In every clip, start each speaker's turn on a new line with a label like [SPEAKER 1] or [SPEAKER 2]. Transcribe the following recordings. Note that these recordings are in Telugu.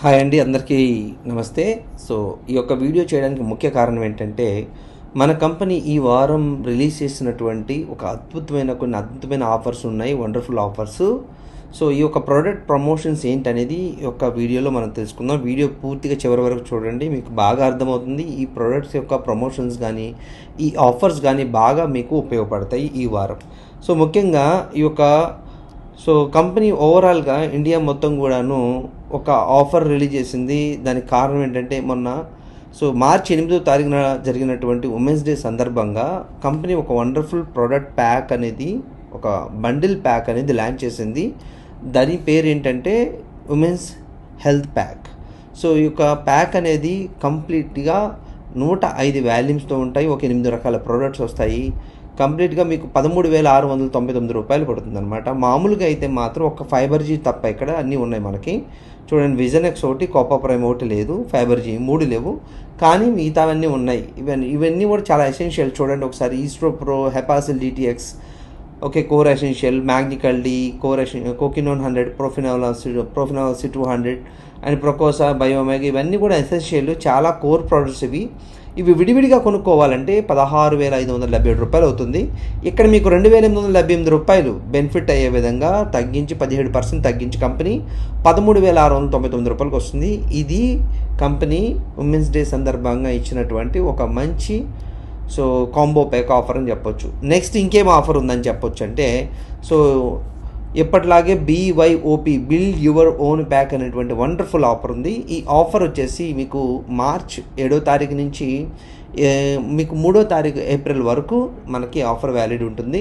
[SPEAKER 1] హాయ్ అండి, అందరికీ నమస్తే. సో ఈ యొక్క వీడియో చేయడానికి ముఖ్య కారణం ఏంటంటే, మన కంపెనీ ఈ వారం రిలీజ్ చేసినటువంటి కొన్ని అద్భుతమైన ఆఫర్స్ ఉన్నాయి, వండర్ఫుల్ ఆఫర్స్. సో ఈ యొక్క ప్రోడక్ట్ ప్రమోషన్స్ ఏంటనేది ఈ యొక్క వీడియోలో మనం తెలుసుకుందాం. వీడియో పూర్తిగా చివరి వరకు చూడండి, మీకు బాగా అర్థమవుతుంది. ఈ ప్రోడక్ట్స్ యొక్క ప్రమోషన్స్ కానీ ఈ ఆఫర్స్ కానీ బాగా మీకు ఉపయోగపడతాయి ఈ వారం. సో ముఖ్యంగా ఈ యొక్క కంపెనీ ఓవరాల్గా ఇండియా మొత్తం కూడాను ఒక ఆఫర్ రిలీజ్ చేసింది. దానికి కారణం ఏంటంటే, మొన్న మార్చి 8వ తారీఖున జరిగినటువంటి ఉమెన్స్ డే సందర్భంగా కంపెనీ ఒక వండర్ఫుల్ ప్రోడక్ట్ ప్యాక్ అనేది, ఒక బండిల్ ప్యాక్ అనేది లాంచ్ చేసింది. దాని పేరు ఏంటంటే ఉమెన్స్ హెల్త్ ప్యాక్. ఈ యొక్క ప్యాక్ అనేది కంప్లీట్గా 105 వాల్యూమ్స్తో ఉంటాయి. ఒక 8 రకాల ప్రోడక్ట్స్ వస్తాయి. కంప్లీట్గా మీకు 13,699 రూపాయలు పడుతుంది అనమాట. మామూలుగా అయితే మాత్రం ఒక ఫైబర్జీ తప్ప ఇక్కడ అన్నీ ఉన్నాయి మనకి. చూడండి, విజన్ ఎక్స్ ఒకటి, కోపా ప్రైమ్ ఒకటి లేదు, ఫైబర్జీ 3 లేవు, కానీ మిగతావన్నీ ఉన్నాయి. ఇవన్నీ కూడా చాలా ఎసెన్షియల్. చూడండి ఒకసారి, ఈస్ట్రో ప్రో, హెపాసిల్ డిటిఎక్స్, ఓకే, కోర్ ఎసెన్షియల్, మ్యాగ్నికల్ డి, కోకినోన్ 100, ప్రోఫినాలసీ 200 అండ్ ప్రొకోసా, బయోమెగ్, ఇవన్నీ కూడా ఎసెన్షియల్, చాలా కోర్ ప్రోడక్ట్స్ ఇవి విడివిడిగా కొనుక్కోవాలంటే 16,577 రూపాయలు అవుతుంది. ఇక్కడ మీకు 2,878 రూపాయలు బెనిఫిట్ అయ్యే విధంగా తగ్గించి 17% తగ్గించి కంపెనీ 13,699 రూపాయలకు వస్తుంది. ఇది కంపెనీ ఉమెన్స్ డే సందర్భంగా ఇచ్చినటువంటి ఒక మంచి కాంబో ప్యాక్ ఆఫర్ అని చెప్పొచ్చు. నెక్స్ట్ ఇంకేం ఆఫర్ ఉందని చెప్పొచ్చు అంటే, ఎప్పటిలాగే BYOP, build your own pack అనేటువంటి వండర్ఫుల్ ఆఫర్ ఉంది. ఈ ఆఫర్ వచ్చేసి మీకు మార్చ్ 7వ తారీఖు నుంచి మీకు 3వ తారీఖు ఏప్రిల్ వరకు మనకి ఆఫర్ వ్యాలిడ్ ఉంటుంది.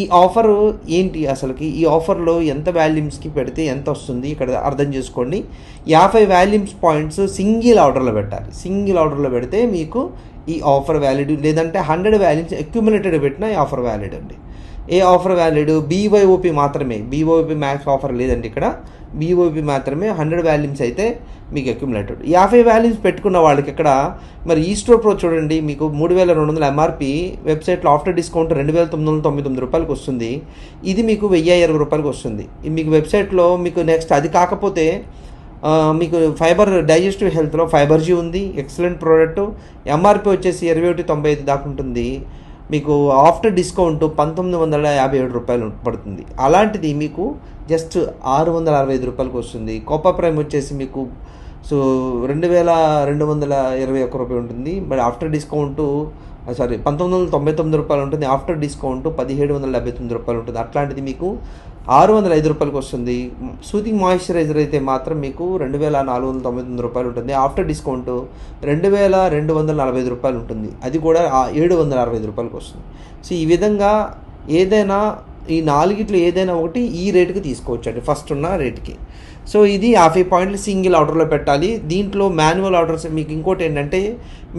[SPEAKER 1] ఈ ఆఫర్ ఏంటి అసలుకి? ఈ ఆఫర్లో ఎంత వాల్యూమ్స్కి పెడితే ఎంత వస్తుంది ఇక్కడ అర్థం చేసుకోండి. 50 వాల్యూమ్స్ పాయింట్స్ సింగిల్ ఆర్డర్లో పెట్టాలి. సింగిల్ ఆర్డర్లో పెడితే మీకు ఈ ఆఫర్ వ్యాలిడ్, లేదంటే 100 వాల్యూమ్స్ అక్యుములేటెడ్ పెట్టినా ఈ ఆఫర్ వ్యాలిడ్ అండి. ఏ ఆఫర్ వ్యాలిడ్? BYOP మాత్రమే. BYOP మ్యాక్స్ ఆఫర్ లేదండి ఇక్కడ. BYOP మాత్రమే. 100 వాల్యూమ్స్ అయితే మీకు అక్యుములేటెడ్. 50 వాల్యూమ్స్ పెట్టుకున్న వాళ్ళకి ఇక్కడ మరి ఈస్ట్రో ప్రో చూడండి, మీకు 3,200 MRP, వెబ్సైట్లో ఆఫ్టర్ డిస్కౌంట్ 2,999 రూపాయలకు వస్తుంది. ఇది మీకు 1,020 రూపాయలకు వస్తుంది. మీకు వెబ్సైట్లో మీకు నెక్స్ట్ అది కాకపోతే మీకు ఫైబర్ డైజెస్టివ్ హెల్త్లో ఫైబర్జీ ఉంది, ఎక్సలెంట్ ప్రోడక్ట్. MRP వచ్చేసి 2195 దాకా ఉంటుంది. మీకు ఆఫ్టర్ డిస్కౌంట్ 1,957 రూపాయలు పడుతుంది. అలాంటిది మీకు జస్ట్ 665 రూపాయలకు వస్తుంది. కోపా ప్రైమ్ వచ్చేసి మీకు 2,221 రూపాయలు ఉంటుంది. బట్ ఆఫ్టర్ డిస్కౌంట్ 1,999 రూపాయలు ఉంటుంది. ఆఫ్టర్ డిస్కౌంట్ 1,779 రూపాయలు ఉంటుంది. అట్లాంటిది మీకు 605 రూపాయలకు వస్తుంది. సూతింగ్ మాయిశ్చరైజర్ అయితే మాత్రం మీకు 2,499 రూపాయలు ఉంటుంది. ఆఫ్టర్ డిస్కౌంట్ 2,245 రూపాయలు ఉంటుంది. అది కూడా 765 రూపాయలకు వస్తుంది. ఈ విధంగా ఏదైనా ఈ 4 ఏదైనా ఒకటి ఈ రేటుకి తీసుకోవచ్చు అండి, ఫస్ట్ ఉన్న రేటుకి. ఇది 50 పాయింట్లు సింగిల్ ఆర్డర్లో పెట్టాలి. దీంట్లో మాన్యువల్ ఆర్డర్స్ మీకు ఇంకోటి ఏంటంటే,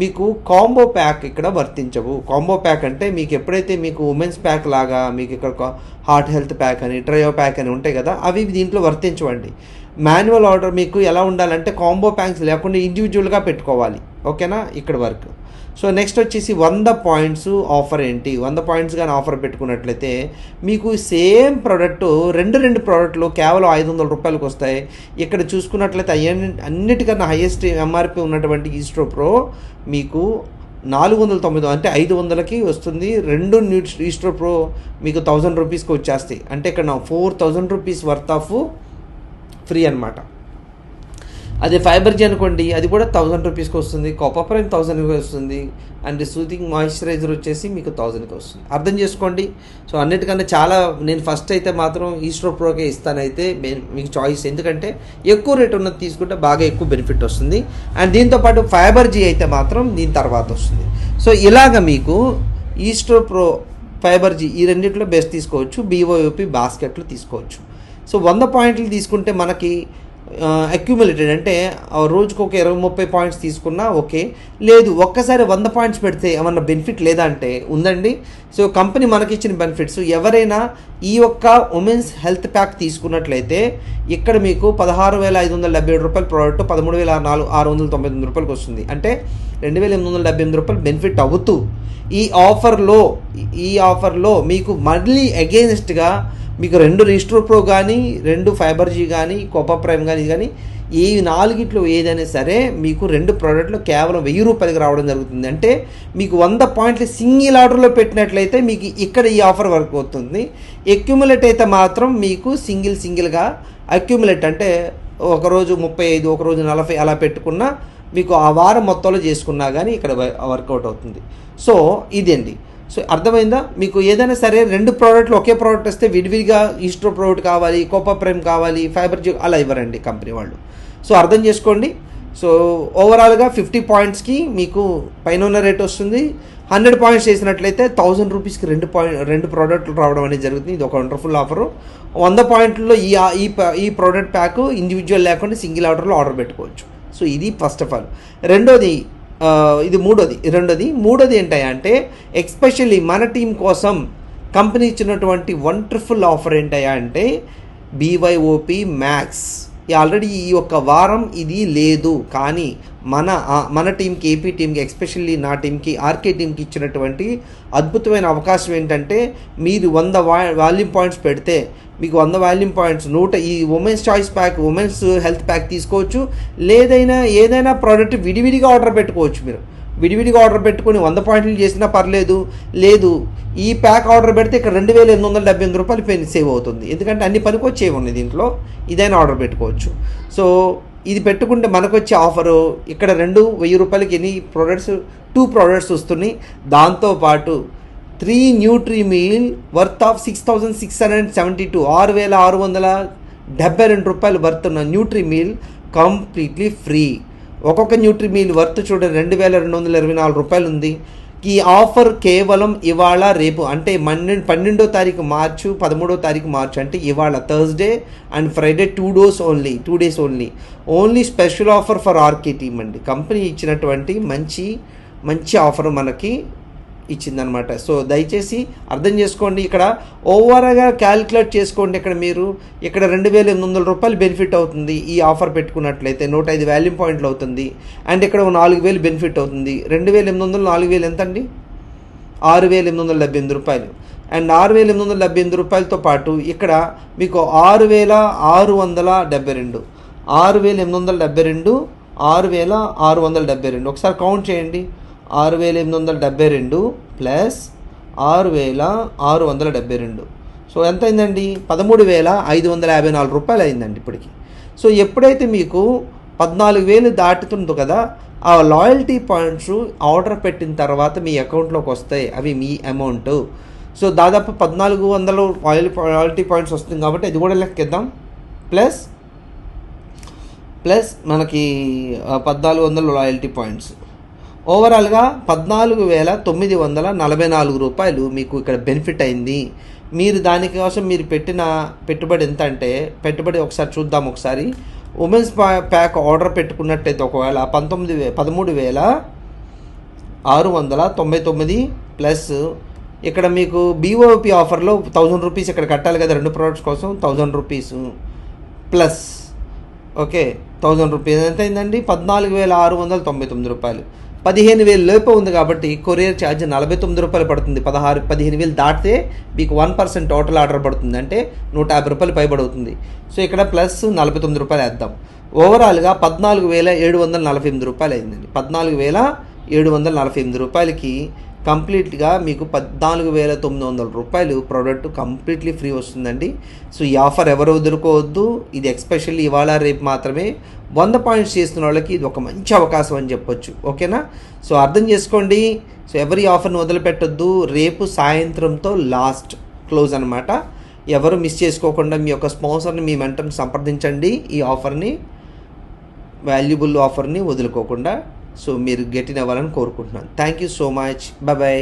[SPEAKER 1] మీకు కాంబో ప్యాక్ ఇక్కడ వర్తించవు. కాంబో ప్యాక్ అంటే మీకు ఎప్పుడైతే మీకు ఉమెన్స్ ప్యాక్ లాగా మీకు ఇక్కడ హార్ట్ హెల్త్ ప్యాక్ అని, ట్రయో ప్యాక్ అని ఉంటాయి కదా, అవి దీంట్లో వర్తించవండి. మాన్యువల్ ఆర్డర్ మీకు ఎలా ఉండాలంటే, కాంబో ప్యాక్స్ లేకుండా ఇండివిజువల్గా పెట్టుకోవాలి. ఓకేనా? ఇక్కడ వరకు. నెక్స్ట్ వచ్చేసి 100 పాయింట్స్ ఆఫర్ ఏంటి? 100 పాయింట్స్ కానీ ఆఫర్ పెట్టుకున్నట్లయితే మీకు సేమ్ ప్రోడక్ట్ రెండు ప్రోడక్ట్లు కేవలం 500 రూపాయలకు వస్తాయి. ఇక్కడ చూసుకున్నట్లయితే అన్నిటికన్నా హైయెస్ట్ MRP ఉన్నటువంటి ఈస్ట్రో ప్రో మీకు 490, అంటే 500కి వస్తుంది. 2 ఈస్ట్రో ప్రో మీకు 1000 రూపీస్కి వచ్చేస్తాయి. అంటే ఇక్కడ 4,000 రూపీస్ వర్త్ ఆఫ్ ఫ్రీ అనమాట. అదే ఫైబర్జీ అనుకోండి, అది కూడా 1000 రూపీస్కి వస్తుంది. కోపా ప్రైమ్ 1000కి వస్తుంది. అండ్ సూతింగ్ మాయిశ్చరైజర్ వచ్చేసి మీకు 1000కి వస్తుంది. అర్థం చేసుకోండి. అన్నిటికన్నా చాలా నేను ఫస్ట్ అయితే మాత్రం ఈస్ట్రో ప్రోకే ఇస్తానైతే మీకు చాయిస్. ఎందుకంటే ఎక్కువ రేట్ ఉన్నది తీసుకుంటే బాగా ఎక్కువ బెనిఫిట్ వస్తుంది. అండ్ దీంతోపాటు ఫైబర్జీ అయితే మాత్రం దీని తర్వాత వస్తుంది. ఇలాగ మీకు ఈస్ట్రో ప్రో, ఫైబర్జీ ఈ రెండింటిలో బెస్ట్ తీసుకోవచ్చు. BYOP బాస్కెట్లో తీసుకోవచ్చు. 100 పాయింట్లు తీసుకుంటే మనకి అక్యుములేటెడ్ అంటే రోజుకు ఒక 20-30 పాయింట్స్ తీసుకున్నా ఓకే. లేదు ఒక్కసారి 100 పాయింట్స్ పెడితే ఏమన్నా బెనిఫిట్ లేదా అంటే ఉందండి. కంపెనీ మనకిచ్చిన బెనిఫిట్స్, ఎవరైనా ఈ యొక్క ఉమెన్స్ హెల్త్ ప్యాక్ తీసుకున్నట్లయితే ఇక్కడ మీకు 16,577 రూపాయల ప్రోడక్ట్ 13,699 రూపాయలకు వస్తుంది. అంటే 2,878 రూపాయలు బెనిఫిట్ అవుతూ ఈ ఆఫర్లో మీకు మళ్ళీ అగెయిన్స్ట్గా మీకు 2 ఈస్ట్రో ప్రో కానీ, 2 ఫైబర్జీ కానీ, కోపా ప్రైమ్ కానీ ఈ 4గిట్లో ఏదైనా సరే మీకు 2 ప్రోడక్ట్లు కేవలం 1000 రూపాయలకి రావడం జరుగుతుంది. అంటే మీకు 100 పాయింట్లు సింగిల్ ఆర్డర్లో పెట్టినట్లయితే మీకు ఇక్కడ ఈ ఆఫర్ వర్క్ అవుతుంది. అక్యుములేట్ అయితే మాత్రం మీకు సింగిల్గా అక్యుములేట్ అంటే ఒకరోజు 35, ఒకరోజు 40 అలా పెట్టుకున్నా మీకు ఆ వారం మొత్తంలో చేసుకున్నా కానీ ఇక్కడ వర్కౌట్ అవుతుంది. సో ఇదండి. సో అర్థమైందా? మీకు ఏదైనా సరే 2 ప్రోడక్ట్లు ఒకే ప్రోడక్ట్ వస్తే విడివిడిగా ఈస్ట్రో ప్రోడక్ట్ కావాలి, కోపా ప్రైమ్ కావాలి, ఫైబర్ జీ అలా ఇవ్వరండి కంపెనీ వాళ్ళు. సో అర్థం చేసుకోండి. సో ఓవరాల్గా 50 పాయింట్స్కి మీకు పైన ఉన్న రేట్ వస్తుంది. 100 పాయింట్స్ చేసినట్లయితే 1000 రూపీస్కి 2 ప్రోడక్ట్లు రావడం అనేది జరుగుతుంది. ఇది ఒక వండర్ఫుల్ ఆఫరు. 100 పాయింట్లలో ఈ ప్రోడక్ట్ ప్యాక్ ఇండివిజువల్ లేకుండా సింగిల్ ఆర్డర్లో ఆర్డర్ పెట్టుకోవచ్చు. సో ఇది ఫస్ట్ ఆఫ్ ఆల్. ఇది మూడోది ఏంటంటే ఎస్పెషల్లీ మన టీం కోసం కంపెనీ ఇచ్చినటువంటి వండర్ఫుల్ ఆఫర్ ఏంటంటే BYOP మ్యాక్స్. ఆల్రెడీ ఈ ఒక్క వారం ఇది లేదు, కానీ మన టీంకి, ఏపీ టీంకి, ఎస్పెషల్లీ నా టీంకి, ఆర్కే టీంకి ఇచ్చినటువంటి అద్భుతమైన అవకాశం ఏంటంటే మీరు 100 వాల్యూమ్ పాయింట్స్ పెడితే మీకు 100 వాల్యూమ్ పాయింట్స్ ఈ women's choice pack, women's health pack తీసుకోవచ్చు. ఏదైనా ప్రోడక్ట్ విడివిడిగా ఆర్డర్ పెట్టుకోవచ్చు. మీరు విడివిడిగా ఆర్డర్ పెట్టుకొని 100 పాయింట్లు చేసినా పర్లేదు. లేదు ఈ ప్యాక్ ఆర్డర్ పెడితే ఇక్కడ 2878 రూపాయలు సేవ్ అవుతుంది. ఎందుకంటే అన్ని పనికొచ్చేవి ఉన్నాయి దీంట్లో. ఇదైనా ఆర్డర్ పెట్టుకోవచ్చు. సో ఇది పెట్టుకుంటే మనకు వచ్చే ఆఫరు ఇక్కడ 1000 రూపాయలకి ఎన్ని ప్రోడక్ట్స్ 2 ప్రోడక్ట్స్ వస్తున్నాయి. దాంతోపాటు 3 న్యూట్రీ మీల్ వర్త్ ఆఫ్ 6672 6672 రూపాయలు వర్త్ ఉన్న న్యూట్రీ మీల్ కంప్లీట్లీ ఫ్రీ. ఒక్కొక్క న్యూట్రీ మీల్ వర్త్ చూడండి 2224 రూపాయలు ఉంది. ఈ ఆఫర్ కేవలం ఇవాళ రేపు అంటే 12వ తారీఖు మార్చు 13వ తారీఖు మార్చు అంటే ఇవాళ Thursday and Friday 2 days only special offer for RK team అండి. కంపెనీ ఇచ్చినటువంటి మంచి ఆఫర్ మనకి ఇచ్చిందనమాట. సో దయచేసి అర్థం చేసుకోండి. ఇక్కడ ఓవర్గా క్యాలిక్యులేట్ చేసుకోండి. ఇక్కడ 2800 రూపాయలు బెనిఫిట్ అవుతుంది ఈ ఆఫర్ పెట్టుకున్నట్లయితే. 105 వాల్యూమ్ పాయింట్లు అవుతుంది. అండ్ ఇక్కడ 4000 బెనిఫిట్ అవుతుంది. 2800 4000 ఎంత అండి? 6878 రూపాయలు. అండ్ 6878 రూపాయలతో పాటు ఇక్కడ మీకు 6672 6672 ఒకసారి కౌంట్ చేయండి. 6872 ప్లస్ 6672 సో ఎంత అయిందండి? 13554 రూపాయలు అయిందండి ఇప్పటికి. సో ఎప్పుడైతే మీకు 14000 దాటుతుందో కదా, ఆ లాయల్టీ పాయింట్స్ ఆర్డర్ పెట్టిన తర్వాత మీ అకౌంట్లోకి వస్తాయి. అవి మీ అమౌంట్. సో దాదాపు 1400 లాయల్టీ పాయింట్స్ వస్తుంది కాబట్టి అది కూడా లెక్కిద్దాం. ప్లస్ మనకి 1400 లాయల్టీ పాయింట్స్ ఓవరాల్గా 14944 రూపాయలు మీకు ఇక్కడ బెనిఫిట్ అయింది. మీరు దానికోసం మీరు పెట్టిన పెట్టుబడి ఎంత అంటే ఒకసారి చూద్దాం. ఒకసారి ఉమెన్స్ ప్యాక్ ఆర్డర్ పెట్టుకున్నట్టయితే ఒకవేళ 13699 ప్లస్ ఇక్కడ మీకు BOP ఆఫర్లో 1000 రూపీస్ ఇక్కడ కట్టాలి కదా 2 ప్రోడక్ట్స్ కోసం. 1000 రూపీస్ ప్లస్ 1000 రూపీస్ ఎంత అయిందండి? 14699 రూపాయలు. 15000 లోపు ఉంది కాబట్టి కొరియర్ ఛార్జ్ 49 రూపాయలు పడుతుంది. 15000 దాటితే మీకు 1% టోటల్ ఆర్డర్ పడుతుంది. అంటే 150 రూపాయలు పైబడుతుంది. సో ఇక్కడ ప్లస్ 49 రూపాయలు వేద్దాం. ఓవరాల్గా 14748 రూపాయలు అయిందండి. 14748 రూపాయలకి కంప్లీట్గా మీకు 14900 రూపాయలు ప్రోడక్ట్ కంప్లీట్లీ ఫ్రీ వస్తుందండి. సో ఈ ఆఫర్ ఎవరు వదులుకోవద్దు. ఇది ఎస్పెషల్లీ ఇవాళ రేపు మాత్రమే 100 పాయింట్స్ చేస్తున్న వాళ్ళకి ఇది ఒక మంచి అవకాశం అని చెప్పొచ్చు. ఓకేనా? సో అర్థం చేసుకోండి. సో ఎవరి ఆఫర్ని వదిలిపెట్టొద్దు. రేపు సాయంత్రంతో లాస్ట్ క్లోజ్ అనమాట. ఎవరు మిస్ చేసుకోకుండా మీ యొక్క స్పాన్సర్ని, మీ మెంటర్ని సంప్రదించండి. ఈ ఆఫర్ని, వాల్యుబుల్ ఆఫర్ని వదులుకోకుండా. సో మీరు గెట్ ఇన్ అవ్వాలని కోరుకుంటున్నాను. Thank you so much. Bye.